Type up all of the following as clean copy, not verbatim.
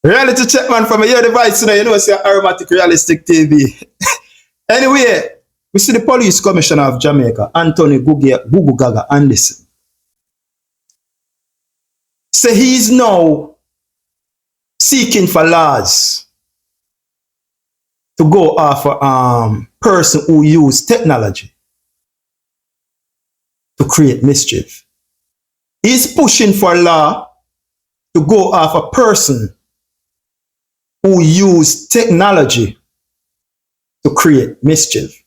Reality check, man, from your device, you know, it's aromatic realistic TV. Anyway, we see the police commissioner of Jamaica, Anthony Gugu Gaga Anderson, say he is now seeking for laws to go after person who use technology to create mischief. He's pushing for law to go after person who use technology to create mischief.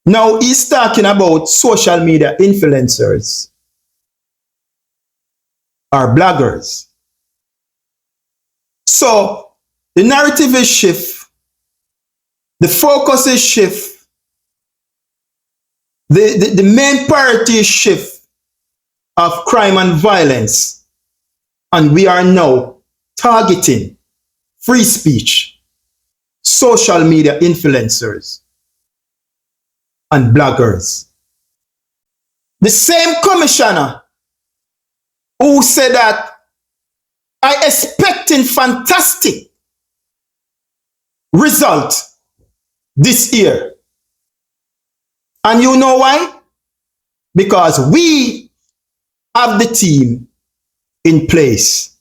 Now he's talking about social media influencers or bloggers. So the narrative is shift, the focus is shift, the main priority is shift of crime and violence, and we are now targeting free speech, social media influencers, and bloggers. The same commissioner who said that I expecting fantastic result this year. And you know why? Because we have the team in place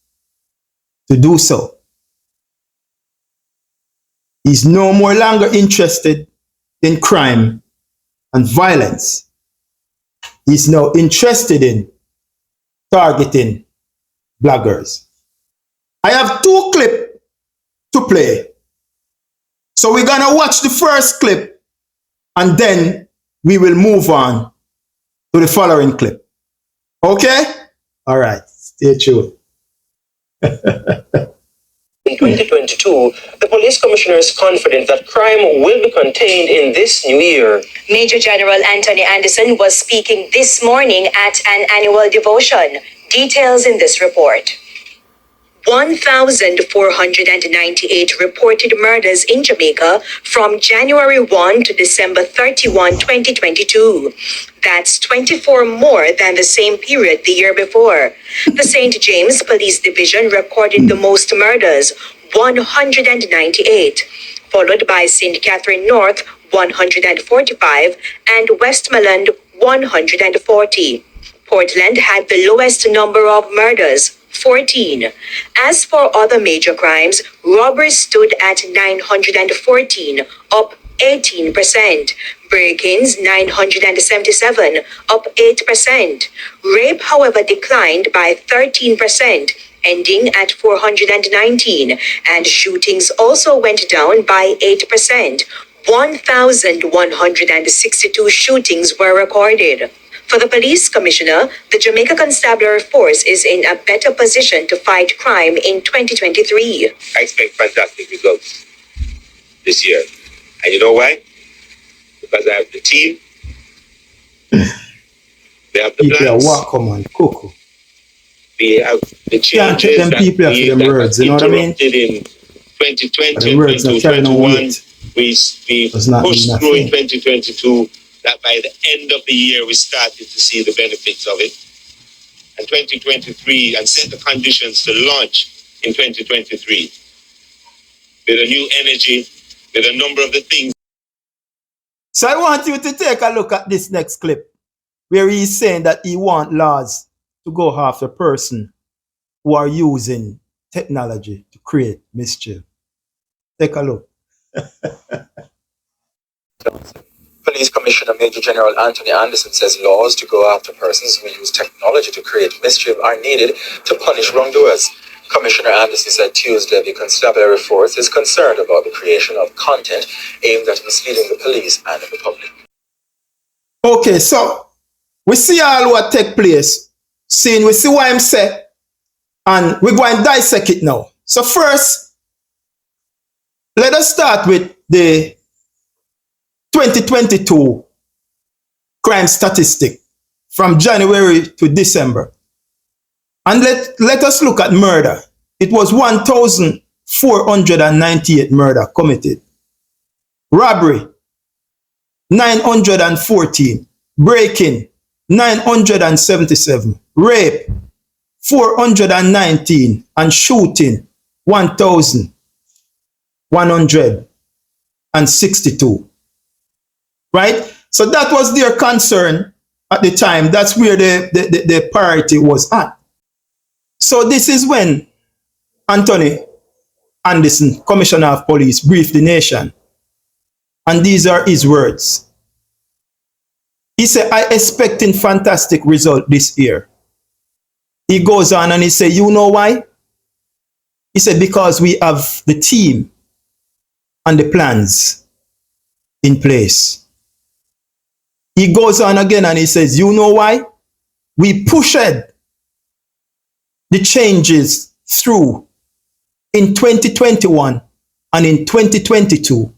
to do so. He's no more longer interested in crime and violence. He's now interested in targeting bloggers. I have 2 clips to play. So we're going to watch the first clip and then we will move on to the following clip. Okay? All right. Stay tuned. In 2022, the police commissioner is confident that crime will be contained in this new year. Major General Anthony Anderson was speaking this morning at an annual devotion. Details in this report. 1,498 reported murders in Jamaica from January 1 to December 31, 2022. That's 24 more than the same period the year before. The St. James Police Division recorded the most murders, 198, followed by St. Catherine North, 145, and Westmoreland, 140. Portland had the lowest number of murders, 14. As for other major crimes, robberies stood at 914, up 18%. Break-ins 977, up 8%. Rape, however, declined by 13%, ending at 419, and shootings also went down by 8%. 1,162 shootings were recorded. For the police commissioner, the Jamaica Constabulary Force is in a better position to fight crime in 2023. I expect fantastic results this year. And you know why? Because I have the team, they have the plans, we have the changes them people that after them words, you know what I mean? In 2020 and words 2021, we pushed through in 2022. That by the end of the year, we started to see the benefits of it. And 2023, and set the conditions to launch in 2023 with a new energy, with a number of the things. So I want you to take a look at this next clip where he's saying that he wants laws to go after person who are using technology to create mischief. Take a look. Police Commissioner Major General Anthony Anderson says laws to go after persons who use technology to create mischief are needed to punish wrongdoers. Commissioner Anderson said Tuesday the Constabulary Force is concerned about the creation of content aimed at misleading the police and the public. Okay, so we see all what take place. We see what I'm saying, and we're going to dissect it now. So first, let us start with the 2022 crime statistic from January to December. And let us look at murder. It was 1,498 murder committed. Robbery, 914. Break-in, 977. Rape, 419. And shooting, 1,162. Right? So that was their concern at the time. That's where the priority was at. So this is when Anthony Anderson, Commissioner of Police, briefed the nation. And these are his words. He said, I expecting fantastic result this year. He goes on and he said, you know why? He said, because we have the team and the plans in place. He goes on again and he says, you know why? We pushed the changes through in 2021 and in 2022.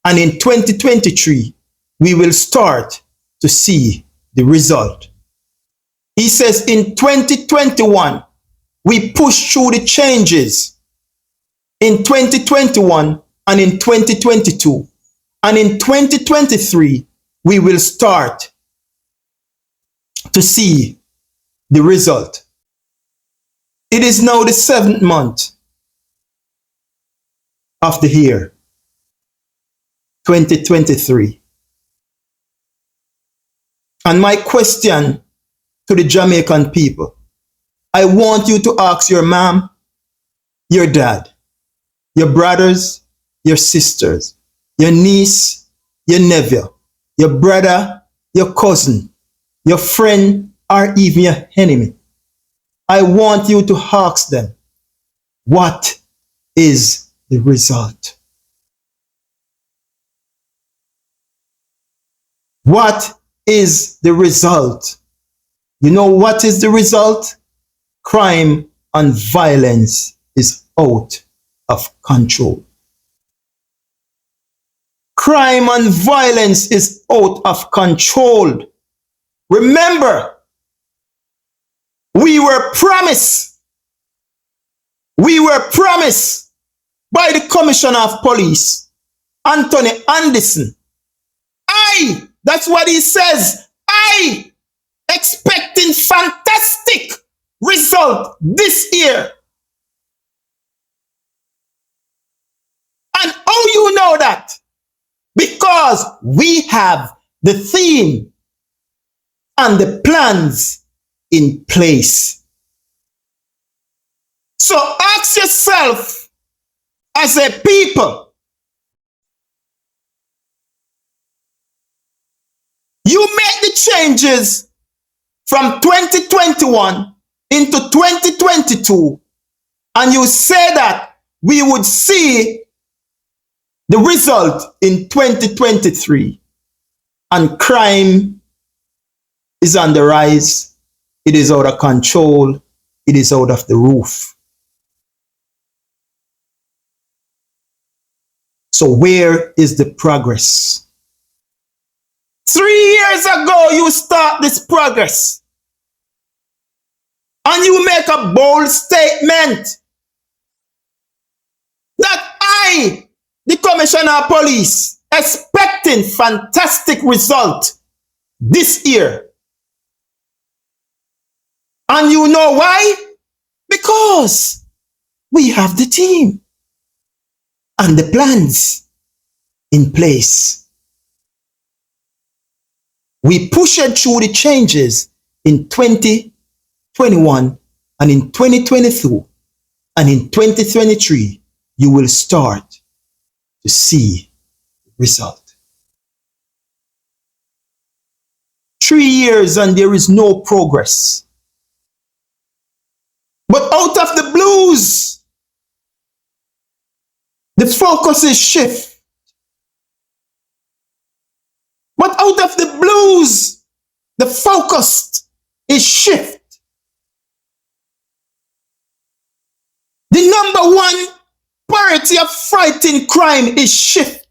And in 2023, we will start to see the result. He says in 2021, we pushed through the changes in 2021 and in 2022. And in 2023, we will start to see the result. It is now the 7th month of the year, 2023. And my question to the Jamaican people, I want you to ask your mom, your dad, your brothers, your sisters, your niece, your nephew, your brother, your cousin, your friend, or even your enemy. I want you to ask them, what is the result? What is the result? You know what is the result? Crime and violence is out of control. Crime and violence is out of control. Remember, we were promised by the Commissioner of Police, Anthony Anderson. That's what he says. I expecting fantastic result this year. And how you know that? Because we have the theme and the plans in place. So ask yourself as a people, you make the changes from 2021 into 2022, and you say that we would see the result in 2023, and crime is on the rise. It is out of control. It is out of the roof. So where is the progress? 3 years ago, you start this progress. And you make a bold statement that I, the Commissioner of Police, expecting fantastic result this year. And you know why? Because we have the team and the plans in place. We pushed through the changes in 2021 and in 2022 and in 2023, you will start to see the result. 3 years and there is no progress. But out of the blues, the focus is shift. But out of the blues, the focus is shift. The number one priority of fighting crime is shift.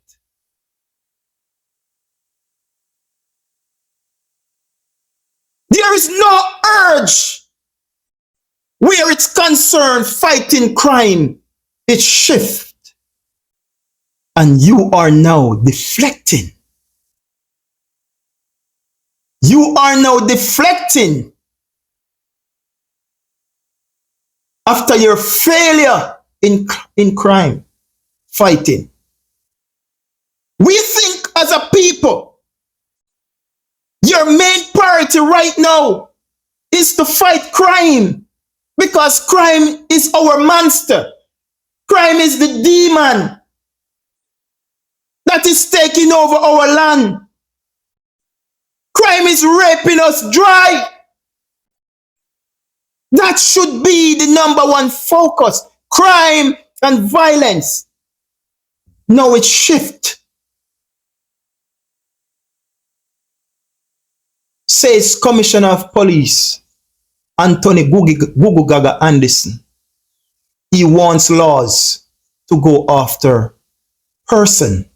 There is no urge where it's concerned fighting crime. It's shift. And you are now deflecting. You are now deflecting after your failure in crime fighting. We think as a people, your main priority right now is to fight crime, because crime is our monster. Crime is the demon that is taking over our land. Crime is raping us dry. That should be the number one focus. Crime and violence. Now it shift. Says Commissioner of Police Anthony Gugugaga Anderson. He wants laws to go after person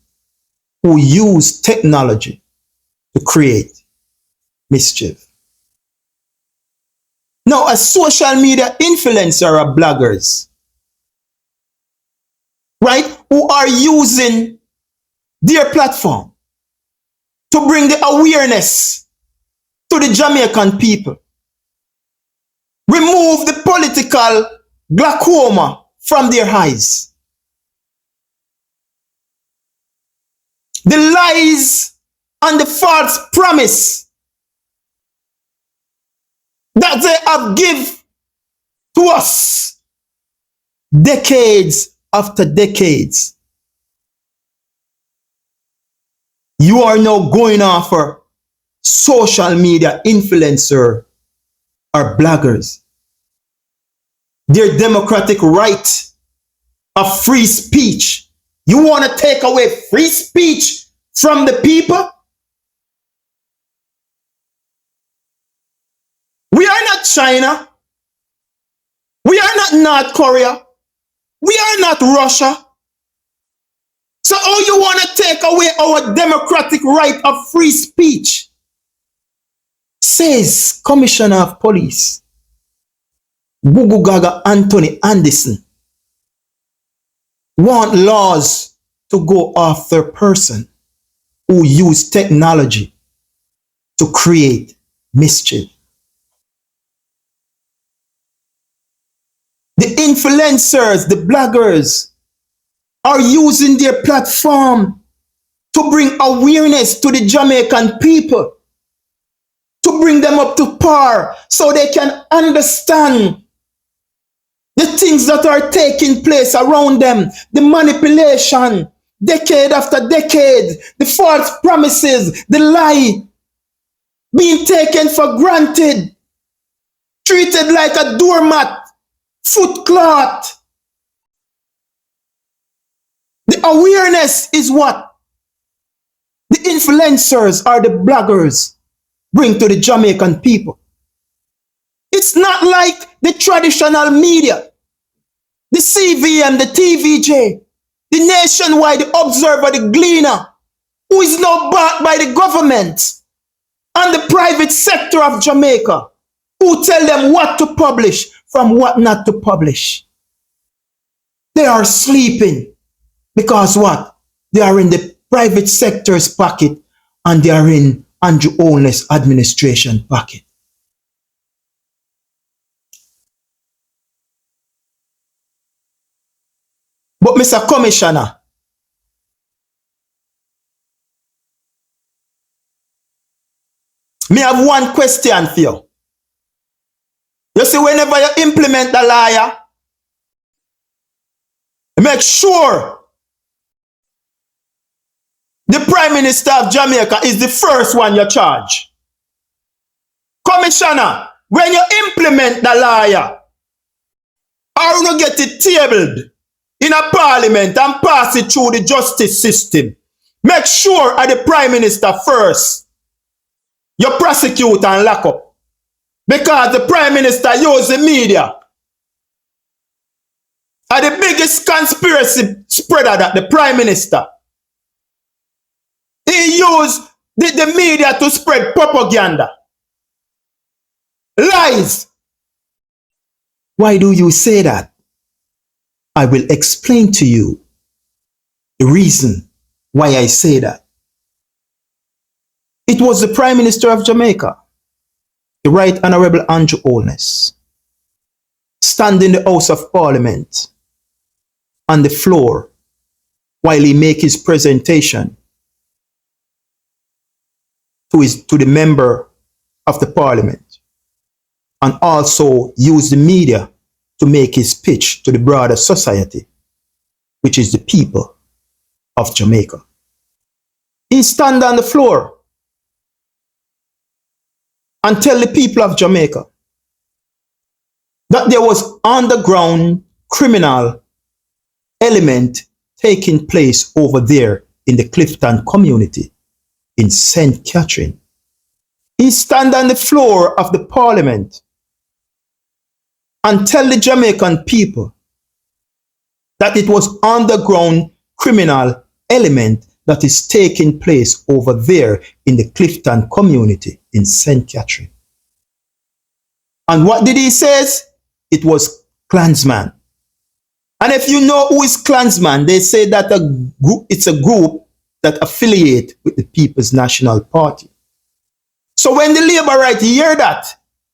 who use technology to create mischief. Now, a social media influencer or bloggers, right, who are using their platform to bring the awareness to the Jamaican people, remove the political glaucoma from their eyes. The lies and the false promise that they have given to us decades after decades. You are now going after social media influencer or bloggers. Their democratic right of free speech. You want to take away free speech from the people? We are not China. We are not North Korea. We are not Russia. So how you want to take away our democratic right of free speech? Says Commissioner of Police Gugugaga Anthony Anderson. Want laws to go after person who use technology to create mischief. The influencers, the bloggers are using their platform to bring awareness to the Jamaican people, to bring them up to par so they can understand the things that are taking place around them, the manipulation, decade after decade, the false promises, the lie, being taken for granted, treated like a doormat, foot cloth. The awareness is what the influencers or the bloggers bring to the Jamaican people. It's not like the traditional media, the CVM, the TVJ, the Nationwide, the Observer, the Gleaner, who is now backed by the government and the private sector of Jamaica, who tell them what to publish from what not to publish. They are sleeping because what? They are in the private sector's pocket and they are in Andrew Holness administration pocket. But Mr. Commissioner, me have one question for you. You see, whenever you implement the liar, make sure the Prime Minister of Jamaica is the first one you charge. Commissioner, when you implement the liar, or you get it tabled in a parliament and pass it through the justice system, make sure at the Prime Minister first you prosecute and lock up. Because the Prime Minister uses the media are the biggest conspiracy spreader that the Prime Minister. He used the media to spread propaganda. Lies. Why do you say that? I will explain to you the reason why I say that. It was the Prime Minister of Jamaica, the Right Honorable Andrew Holness, stand in the House of Parliament on the floor while he make his presentation to the member of the parliament, and also use the media to make his pitch to the broader society, which is the people of Jamaica. He stand on the floor and tell the people of Jamaica that there was underground criminal element taking place over there in the Clifton community in St. Catherine. He stand on the floor of the parliament and tell the Jamaican people that it was underground criminal element that is taking place over there in the Clifton community in St. Catherine. And what did he say? It was Klansman. And if you know who is Klansman, they say that it's a group that affiliate with the People's National Party. So when the Labour right hear that,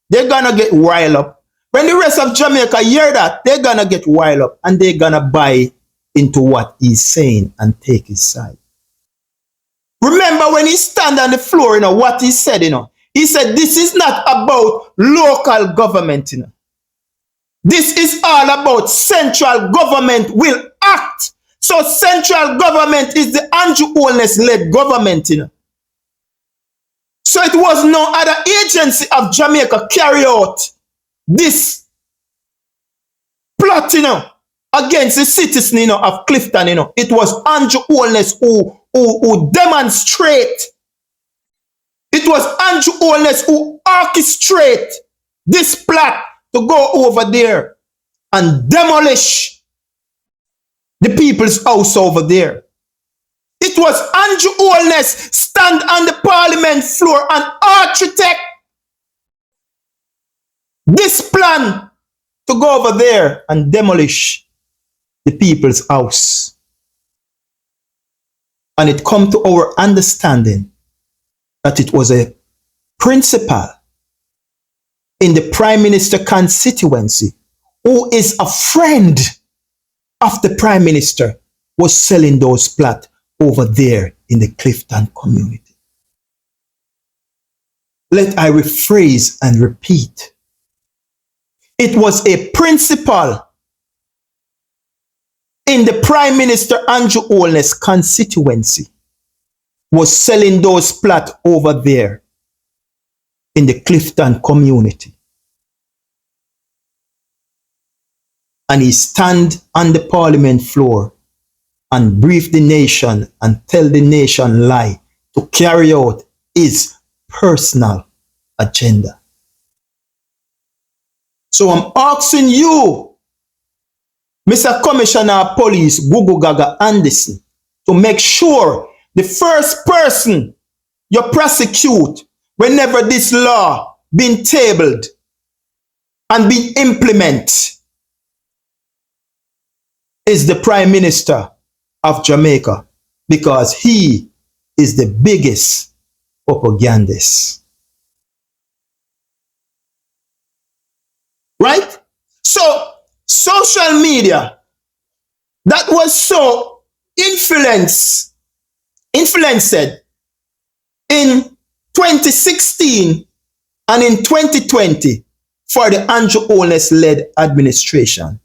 they're gonna get riled up. When the rest of Jamaica hear that, they're gonna get riled up and they're gonna buy into what he's saying and take his side. Remember when he stand on the floor, what he said, he said, this is not about local government, This is all about central government will act. So central government is the Andrew Holness-led government, So it was no other agency of Jamaica carry out this plot, against the citizen, of Clifton, It was Andrew Holness who demonstrate. It was Andrew Holness who orchestrate this plot to go over there and demolish the people's house over there. It was Andrew Holness stand on the parliament floor and architect this plan to go over there and demolish the people's house. And it come to our understanding that it was a principal in the Prime Minister constituency who is a friend of the Prime Minister was selling those plots over there in the Clifton community. Let I rephrase and repeat. It was a principal in the Prime Minister Andrew Holness constituency was selling those plots over there in the Clifton community. And he stand on the parliament floor and brief the nation and tell the nation lie to carry out his personal agenda. So I'm asking you, Mr. Commissioner of Police Gugu Gaga Anderson, to make sure the first person you prosecute whenever this law been tabled and been implemented is the Prime Minister of Jamaica, because he is the biggest propagandist. Right? So, social media that was so influenced in 2016 and in 2020 for the Andrew Holness-led administration.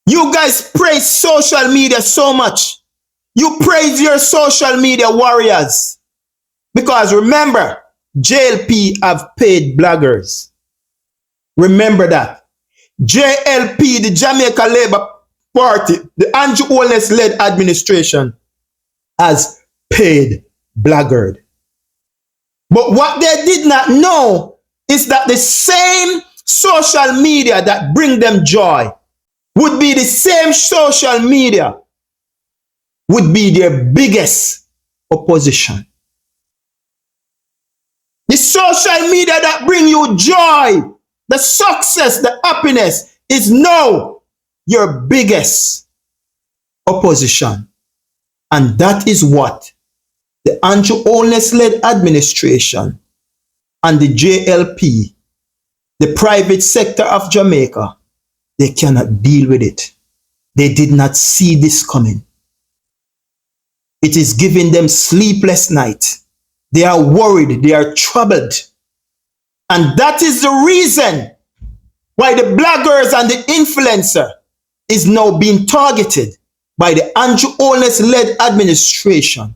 You guys praise social media so much. You praise your social media warriors. Because remember, JLP have paid bloggers. Remember that. JLP, the Jamaica Labour Party, the Andrew Holness-led administration, has paid blackguard. But what they did not know is that the same social media that bring them joy would be the same social media would be their biggest opposition. The social media that bring you joy, the success, the happiness is now your biggest opposition. And that is what the Andrew Holness-led administration and the JLP, the private sector of Jamaica, they cannot deal with it. They did not see this coming. It is giving them sleepless night. They are worried. They are troubled. And that is the reason why the bloggers and the influencer is now being targeted by the Andrew Holness-led administration.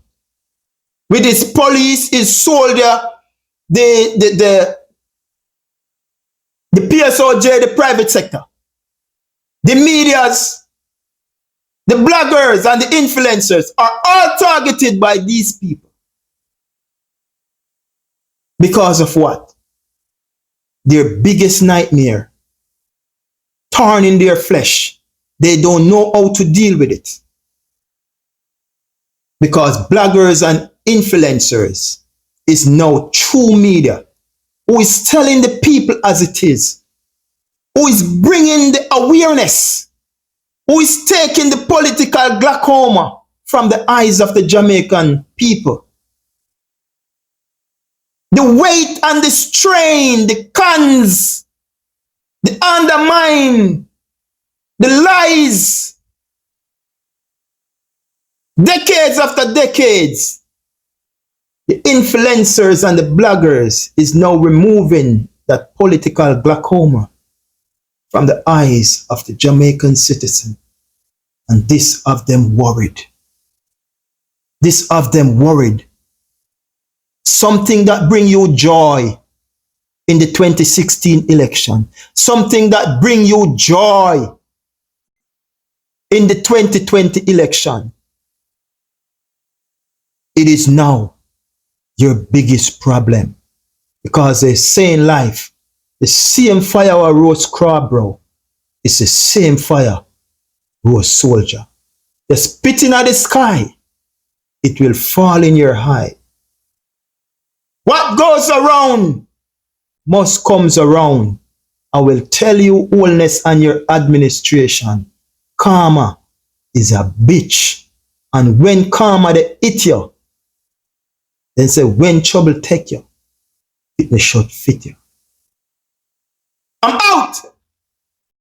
With its police, its soldier, the PSOJ, the private sector, the medias, the bloggers and the influencers are all targeted by these people. Because of what? Their biggest nightmare, torn in their flesh. They don't know how to deal with it. Because bloggers and influencers is now true media, who is telling the people as it is, who is bringing the awareness, who is taking the political glaucoma from the eyes of the Jamaican people. The weight and the strain, the cons, the undermine, the lies, decades after decades, the influencers and the bloggers is now removing that political glaucoma from the eyes of the Jamaican citizen. And this of them worried. This of them worried. Something that bring you joy in the 2016 election. Something that bring you joy in the 2020 election. It is now your biggest problem. Because they say in life, the same fire or roast crab, bro, is the same fire roast soldier. The spitting at the sky, it will fall in your eye. What goes around must comes around. I will tell you, Holness and your administration, karma is a bitch. And when karma they hit you, then say when trouble take you, it may short fit you. I'm out.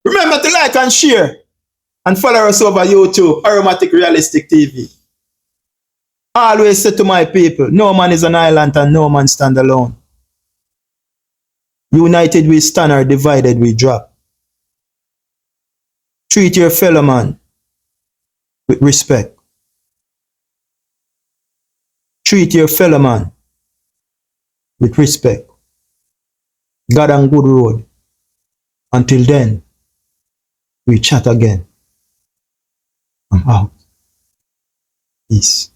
Remember to like and share and follow us over YouTube, Aromatic Realistic TV. Always say to my people, no man is an island and no man stand alone. United we stand or divided we drop. Treat your fellow man with respect. Treat your fellow man with respect. God and good road. Until then, we chat again. I'm out. Peace.